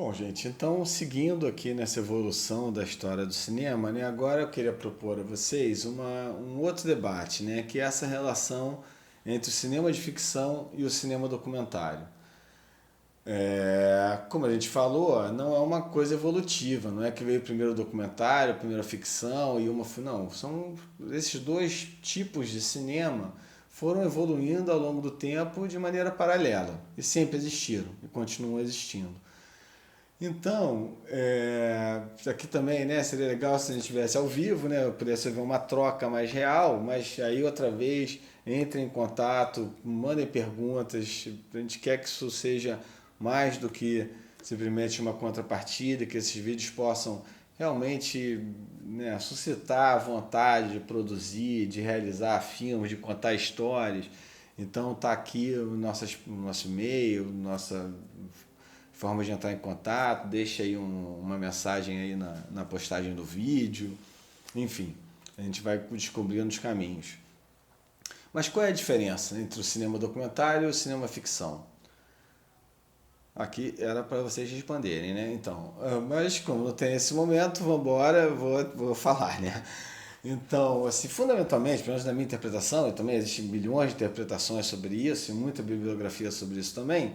Bom, gente, então seguindo aqui nessa evolução da história do cinema, né, agora eu queria propor a vocês um outro debate, né, que é essa relação entre o cinema de ficção e o cinema documentário. Como a gente falou, não é uma coisa evolutiva, não é que veio primeiro o documentário, primeiro a ficção e não, são esses dois tipos de cinema foram evoluindo ao longo do tempo de maneira paralela e sempre existiram e continuam existindo. Então, aqui também, né, seria legal se a gente estivesse ao vivo, né, eu pudesse ver uma troca mais real, mas aí outra vez, entrem em contato, mandem perguntas, a gente quer que isso seja mais do que simplesmente uma contrapartida, que esses vídeos possam realmente, né, suscitar a vontade de produzir, de realizar filmes, de contar histórias. Então tá aqui o nosso e-mail, nossa forma de entrar em contato, deixa aí uma mensagem aí na postagem do vídeo, enfim, a gente vai descobrindo os caminhos. Mas qual é a diferença entre o cinema documentário e o cinema ficção? Aqui era para vocês responderem, né? Então, mas como não tem esse momento, vamos embora, vou falar, né? Então, assim, fundamentalmente, pelo menos na minha interpretação, e também existem milhões de interpretações sobre isso, e muita bibliografia sobre isso também,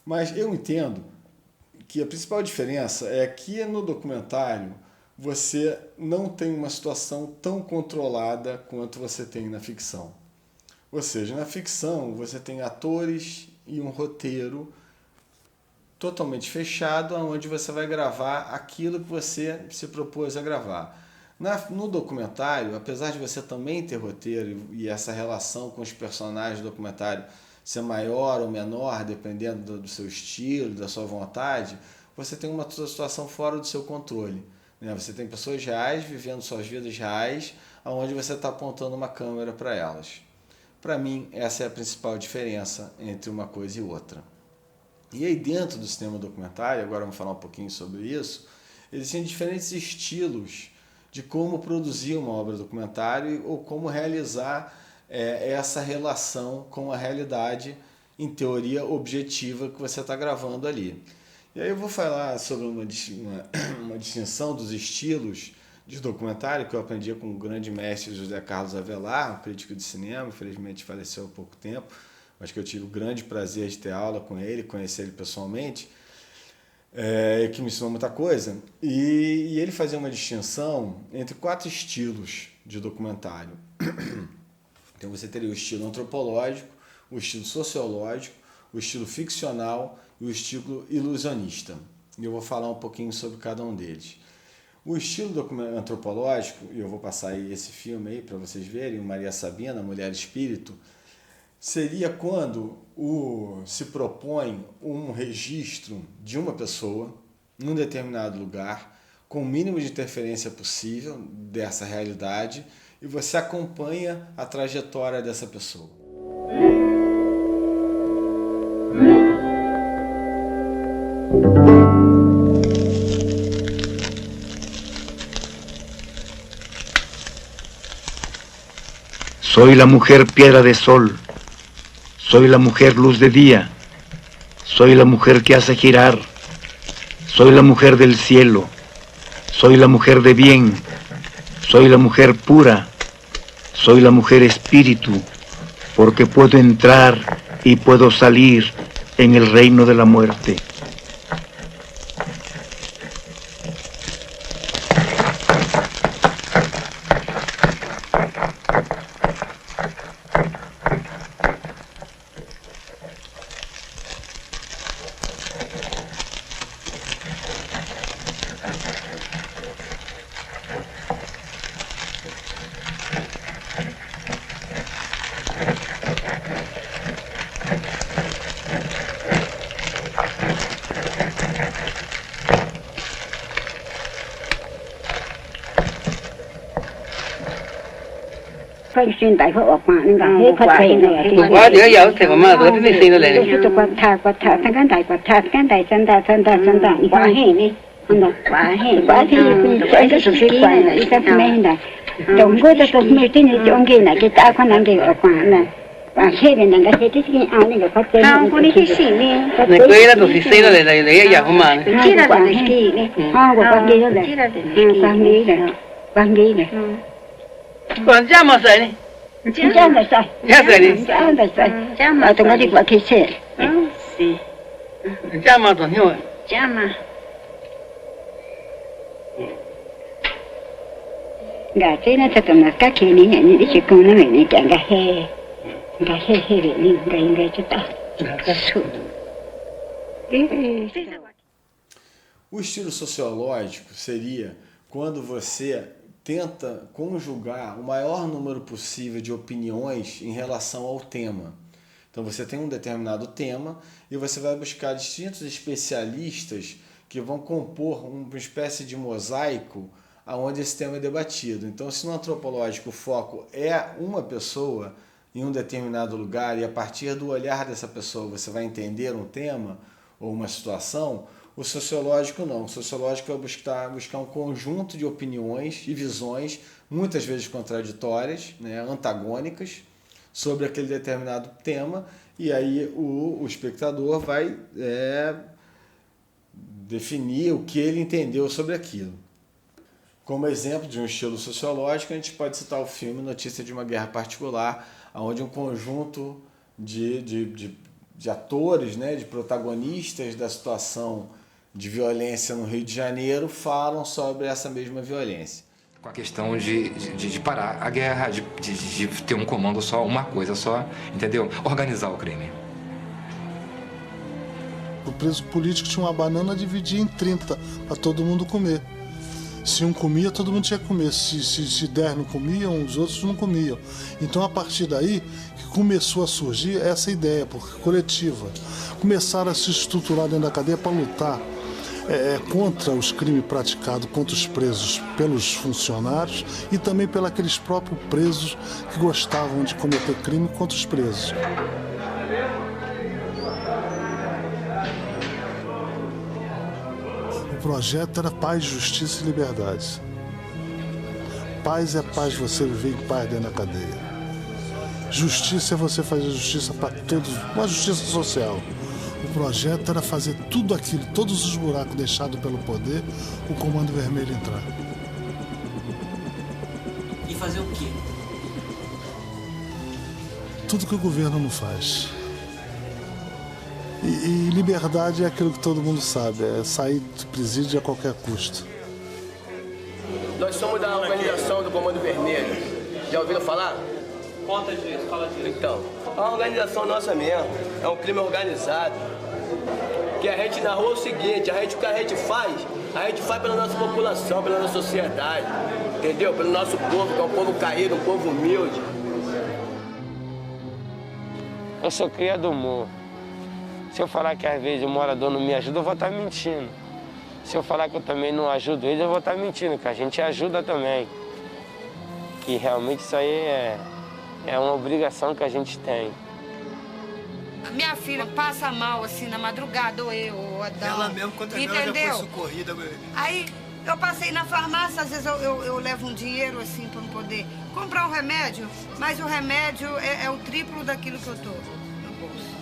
mas eu entendo que a principal diferença é que no documentário você não tem uma situação tão controlada quanto você tem na ficção. Ou seja, na ficção você tem atores e um roteiro totalmente fechado, onde você vai gravar aquilo que você se propôs a gravar. No documentário, apesar de você também ter roteiro e essa relação com os personagens do documentário ser maior ou menor, dependendo do seu estilo, da sua vontade, você tem uma situação fora do seu controle. Né? Você tem pessoas reais vivendo suas vidas reais, onde você está apontando uma câmera para elas. Para mim, essa é a principal diferença entre uma coisa e outra. E aí dentro do cinema documentário, agora vamos falar um pouquinho sobre isso, existem diferentes estilos de como produzir uma obra documentário ou como realizar essa relação com a realidade, em teoria objetiva, que você está gravando ali. E aí eu vou falar sobre uma distinção dos estilos de documentário que eu aprendi com o grande mestre José Carlos Avelar, um crítico de cinema, infelizmente faleceu há pouco tempo, mas que eu tive o grande prazer de ter aula com ele, conhecer ele pessoalmente, que me ensinou muita coisa. E ele fazia uma distinção entre 4 estilos de documentário. Então você teria o estilo antropológico, o estilo sociológico, o estilo ficcional e o estilo ilusionista. E eu vou falar um pouquinho sobre cada um deles. O estilo antropológico, e eu vou passar aí esse filme aí para vocês verem, o Maria Sabina, Mulher Espírito, seria quando se propõe um registro de uma pessoa num determinado lugar, com o mínimo de interferência possível dessa realidade, e você acompanha a trajetória dessa pessoa. Soy la mujer piedra de sol, soy la mujer luz de día, soy la mujer que hace girar, soy la mujer del cielo, soy la mujer de bien, soy la mujer pura, soy la mujer espíritu, porque puedo entrar y puedo salir en el reino de la muerte. Xin tại họ ọt mà nên cả hết phát triển này Cũng quá đứa giàu thì mà đứa cái gì nó lại cái quạt thả thằng cái đại chân ta quá hè đi không đâu quá thì cái số cái quan này cái mấy này trong cái cái mấy cái này trong cái này cái ta quan năng cái ở quan này Ne quella tu si sei da lei ya humana. Tira da schi. Andiamo sai. Ya sai. Ma tu di qua che c'è? Sì. Andiamo to nyo. Chiama. Grazie, na tatama ka kini ni dice con me ne ganga he. Ga he ni ga chata. O estilo sociológico seria quando você tenta conjugar o maior número possível de opiniões em relação ao tema. Então você tem um determinado tema e você vai buscar distintos especialistas que vão compor uma espécie de mosaico onde esse tema é debatido. Então, se no antropológico o foco é uma pessoa em um determinado lugar e a partir do olhar dessa pessoa você vai entender um tema ou uma situação, o sociológico não. O sociológico vai buscar um conjunto de opiniões e visões, muitas vezes contraditórias, né, antagônicas, sobre aquele determinado tema, e aí o espectador vai definir o que ele entendeu sobre aquilo. Como exemplo de um estilo sociológico, a gente pode citar o filme Notícia de uma Guerra Particular, onde um conjunto de atores, né, de protagonistas da situação de violência no Rio de Janeiro falam sobre essa mesma violência. Com a questão de parar a guerra, de ter um comando só, uma coisa só, entendeu? Organizar o crime. O preso político tinha uma banana dividida em 30 para todo mundo comer. Se um comia, todo mundo tinha que comer. Se 10 não comiam, os outros não comiam. Então, a partir daí, que começou a surgir essa ideia coletiva. Começaram a se estruturar dentro da cadeia para lutar contra os crimes praticados contra os presos pelos funcionários e também pelos aqueles próprios presos que gostavam de cometer crime contra os presos. O projeto era paz, justiça e liberdade. Paz é paz, você viver em paz dentro da cadeia. Justiça é você fazer justiça para todos, uma justiça social. O projeto era fazer tudo aquilo, todos os buracos deixados pelo poder, o Comando Vermelho entrar. E fazer o quê? Tudo que o governo não faz. E liberdade é aquilo que todo mundo sabe, é sair do presídio a qualquer custo. Nós somos da organização do Comando Vermelho. Já ouviram falar? Conta disso, fala disso. Então, a organização nossa mesmo é um crime organizado. Que a gente na rua é o seguinte, o que a gente faz pela nossa população, pela nossa sociedade, entendeu? Pelo nosso povo, que é um povo caído, um povo humilde. Eu sou cria do morro. Se eu falar que às vezes o morador não me ajuda, eu vou estar mentindo. Se eu falar que eu também não ajudo ele, eu vou estar mentindo, que a gente ajuda também. Que realmente isso aí é uma obrigação que a gente tem. Minha filha passa mal assim na madrugada, ou eu, ou Adão. Ela mesmo, quando ela já foi socorrida. Aí eu passei na farmácia, às vezes eu levo um dinheiro assim para não poder comprar um remédio, mas o remédio é o triplo daquilo que eu tô no bolso.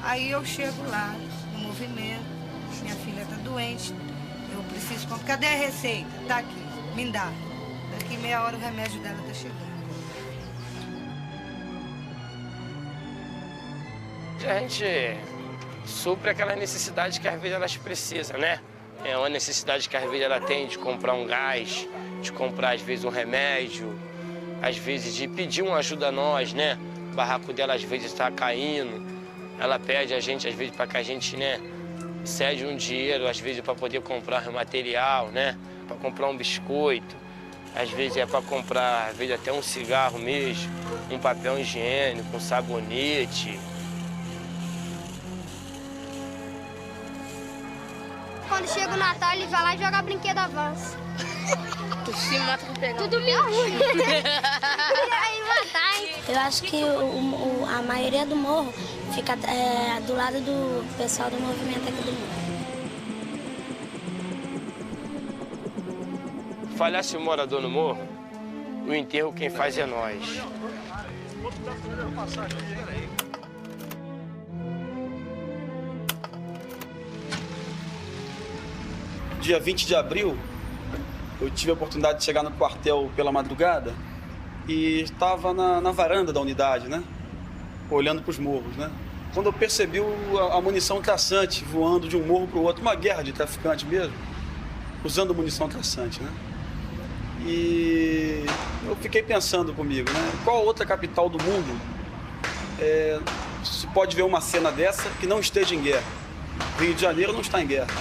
Aí eu chego lá, no movimento, minha filha tá doente, eu preciso comprar. Cadê a receita? Tá aqui, me dá. Daqui meia hora o remédio dela tá chegando. A gente supre aquela necessidade que às vezes elas precisam, né? É uma necessidade que às vezes ela tem de comprar um gás, de comprar às vezes um remédio, às vezes de pedir uma ajuda a nós, né? O barraco dela às vezes está caindo, ela pede a gente às vezes para que a gente, né, cede um dinheiro, às vezes para poder comprar material, né? Para comprar um biscoito, às vezes é para comprar, às vezes até um cigarro mesmo, um papel higiênico, um sabonete. Quando chega o Natal, ele vai lá e joga brinquedo avanço. Tu se mata pra pegar. Tudo me ruim. Eu acho que a maioria do morro fica do lado do pessoal do movimento aqui do morro. Falhasse o morador no morro, o enterro quem faz é nós. dia 20 de abril, eu tive a oportunidade de chegar no quartel pela madrugada e estava na varanda da unidade, né? Olhando para os morros, né? Quando eu percebi a munição traçante voando de um morro para o outro, uma guerra de traficante mesmo, usando munição traçante, né? E eu fiquei pensando comigo, né? Qual outra capital do mundo se pode ver uma cena dessa que não esteja em guerra? Rio de Janeiro não está em guerra.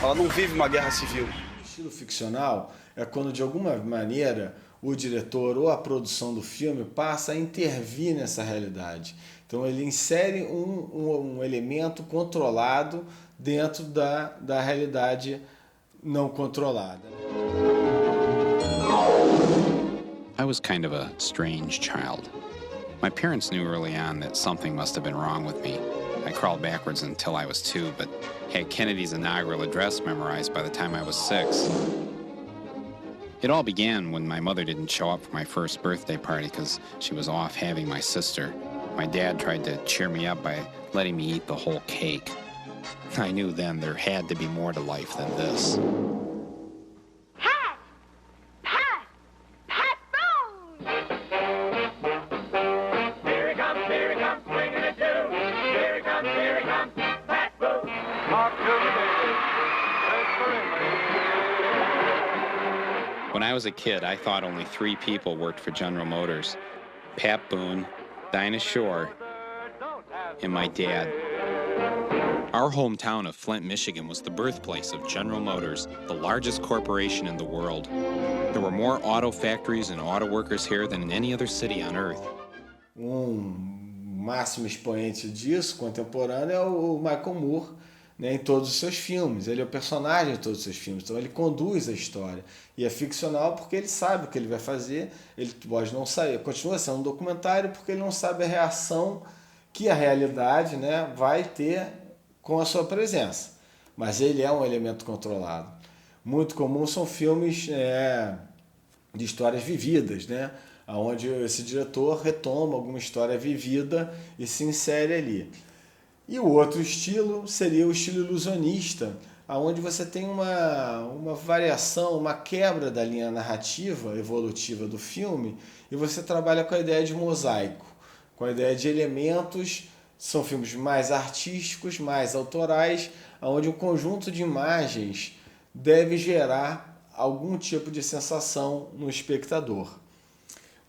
Ela não vive uma guerra civil. O estilo ficcional é quando, de alguma maneira, o diretor ou a produção do filme passa a intervir nessa realidade. Então ele insere um elemento controlado dentro da realidade não controlada. I was kind of a strange child. My parents knew early on that something must have been wrong with me. I crawled backwards until I was 2, but had Kennedy's inaugural address memorized by the time I was 6. It all began when my mother didn't show up for my first birthday party because she was off having my sister. My dad tried to cheer me up by letting me eat the whole cake. I knew then there had to be more to life than this. When I was a kid, I thought only 3 people worked for General Motors. Pat Boone, Dinah Shore, and my dad. Our hometown of Flint, Michigan was the birthplace of General Motors, the largest corporation in the world. There were more auto factories and auto workers here than in any other city on earth. Máximo expoente disso, contemporâneo, é o Michael Moore, né, em todos os seus filmes. Ele é o personagem de todos os seus filmes, então ele conduz a história. E é ficcional porque ele sabe o que ele vai fazer, ele pode não sair, continua sendo um documentário porque ele não sabe a reação que a realidade, né, vai ter com a sua presença. Mas ele é um elemento controlado. Muito comum são filmes de histórias vividas, né, onde esse diretor retoma alguma história vivida e se insere ali. E o outro estilo seria o estilo ilusionista, onde você tem uma variação, uma quebra da linha narrativa evolutiva do filme e você trabalha com a ideia de mosaico, com a ideia de elementos. São filmes mais artísticos, mais autorais, onde um conjunto de imagens deve gerar algum tipo de sensação no espectador.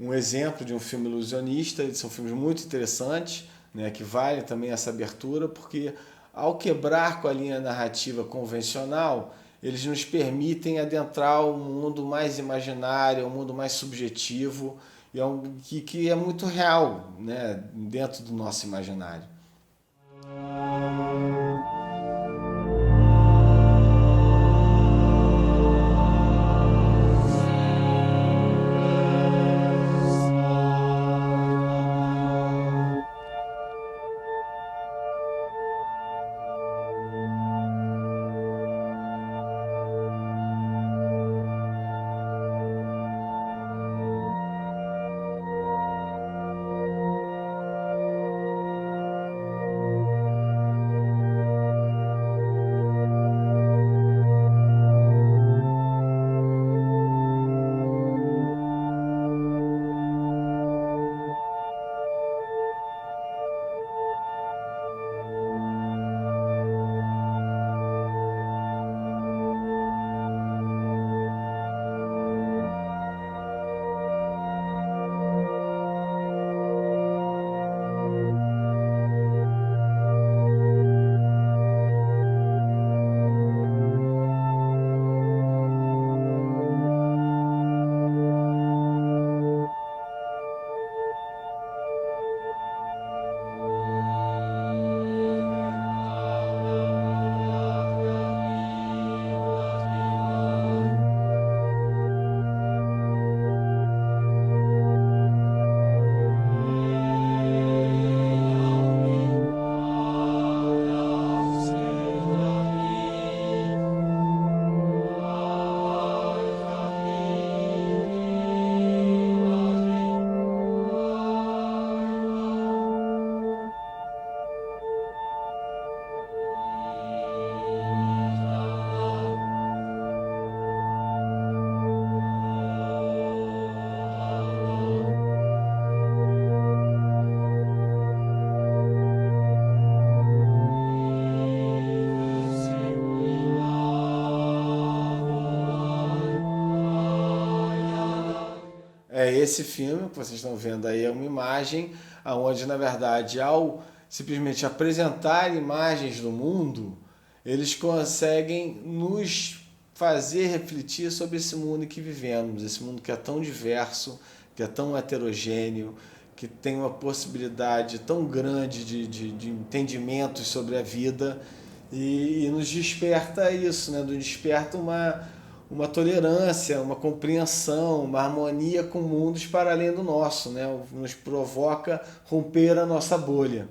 Um exemplo de um filme ilusionista, são filmes muito interessantes, né, que vale também essa abertura, porque ao quebrar com a linha narrativa convencional, eles nos permitem adentrar um mundo mais imaginário, um mundo mais subjetivo, e que é muito real, né, dentro do nosso imaginário. esse filme que vocês estão vendo aí, é uma imagem onde, na verdade, ao simplesmente apresentar imagens do mundo, eles conseguem nos fazer refletir sobre esse mundo em que vivemos, esse mundo que é tão diverso, que é tão heterogêneo, que tem uma possibilidade tão grande de entendimentos sobre a vida, e nos desperta isso, né? Nos desperta uma tolerância, uma compreensão, uma harmonia com mundos para além do nosso, né? Nos provoca romper a nossa bolha.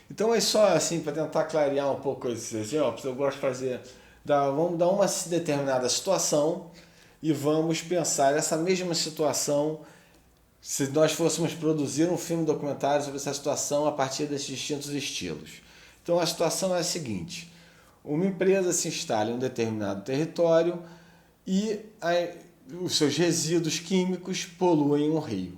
Então é só assim, para tentar clarear um pouco esse exemplo, eu gosto de fazer, vamos dar uma determinada situação e vamos pensar essa mesma situação se nós fôssemos produzir um filme documentário sobre essa situação a partir desses distintos estilos. Então a situação é a seguinte: uma empresa se instala em um determinado território e os seus resíduos químicos poluem um rio.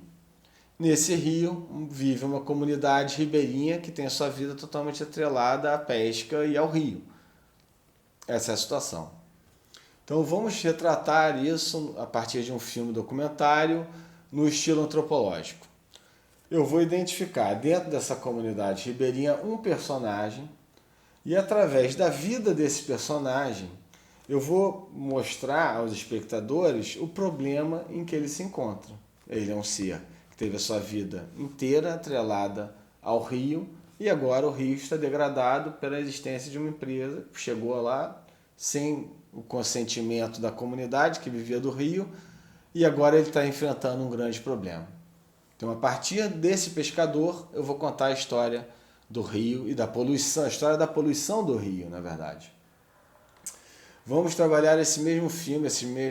Nesse rio vive uma comunidade ribeirinha que tem a sua vida totalmente atrelada à pesca e ao rio. Essa é a situação. Então vamos retratar isso a partir de um filme documentário no estilo antropológico. Eu vou identificar dentro dessa comunidade ribeirinha um personagem e através da vida desse personagem eu vou mostrar aos espectadores o problema em que ele se encontra. Ele é um ser que teve a sua vida inteira atrelada ao rio e agora o rio está degradado pela existência de uma empresa que chegou lá sem o consentimento da comunidade que vivia do rio e agora ele está enfrentando um grande problema. Então, a partir desse pescador, eu vou contar a história do rio e da poluição, a história da poluição do rio, na verdade. Vamos trabalhar esse mesmo filme,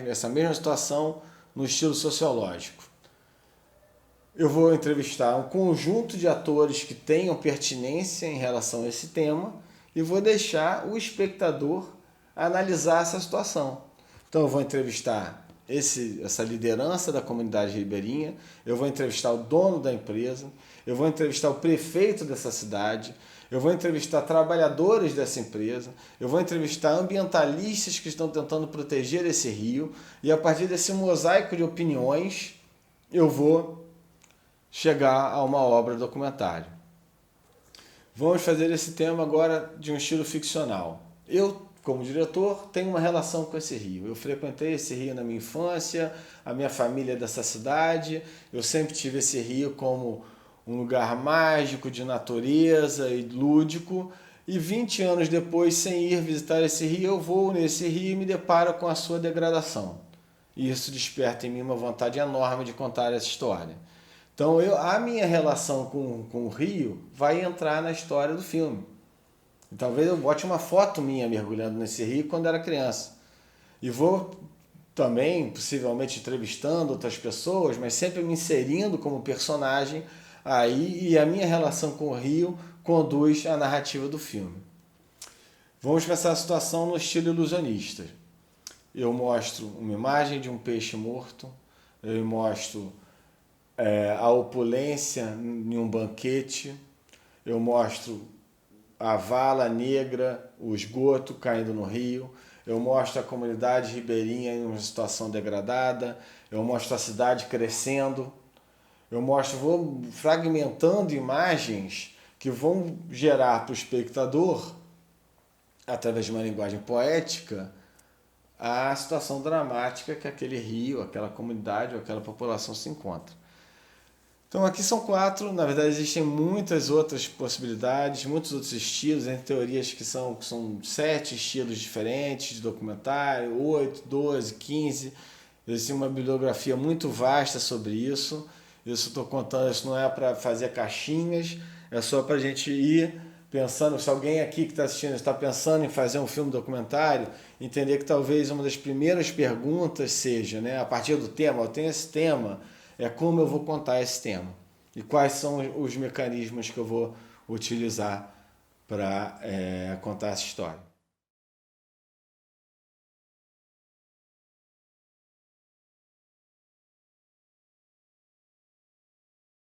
essa mesma situação no estilo sociológico. Eu vou entrevistar um conjunto de atores que tenham pertinência em relação a esse tema e vou deixar o espectador analisar essa situação. Então, eu vou entrevistar essa liderança da comunidade ribeirinha, eu vou entrevistar o dono da empresa, eu vou entrevistar o prefeito dessa cidade, eu vou entrevistar trabalhadores dessa empresa, eu vou entrevistar ambientalistas que estão tentando proteger esse rio, e a partir desse mosaico de opiniões, eu vou chegar a uma obra documentária. Vamos fazer esse tema agora de um estilo ficcional. Eu, como diretor, tenho uma relação com esse rio. Eu frequentei esse rio na minha infância, a minha família é dessa cidade, eu sempre tive esse rio como um lugar mágico, de natureza e lúdico, e 20 anos depois, sem ir visitar esse rio, eu vou nesse rio e me deparo com a sua degradação. E isso desperta em mim uma vontade enorme de contar essa história. Então, a minha relação com o rio vai entrar na história do filme. E talvez eu bote uma foto minha mergulhando nesse rio quando era criança. E vou também, possivelmente, entrevistando outras pessoas, mas sempre me inserindo como personagem aí, e a minha relação com o rio conduz à narrativa do filme. Vamos pensar a situação no estilo ilusionista. Eu mostro uma imagem de um peixe morto, eu mostro a opulência em um banquete, eu mostro a vala negra, o esgoto caindo no rio, eu mostro a comunidade ribeirinha em uma situação degradada, eu mostro a cidade crescendo, vou fragmentando imagens que vão gerar para o espectador, através de uma linguagem poética, a situação dramática que aquele rio, aquela comunidade ou aquela população se encontra. Então aqui são 4, na verdade existem muitas outras possibilidades, muitos outros estilos, em teorias que são 7 estilos diferentes de documentário, 8, 12, 15, existe uma bibliografia muito vasta sobre isso. Isso estou contando, isso não é para fazer caixinhas, é só para a gente ir pensando, se alguém aqui que está assistindo está pensando em fazer um filme documentário, entender que talvez uma das primeiras perguntas seja, né, a partir do tema, eu tenho esse tema, como eu vou contar esse tema e quais são os mecanismos que eu vou utilizar para contar essa história.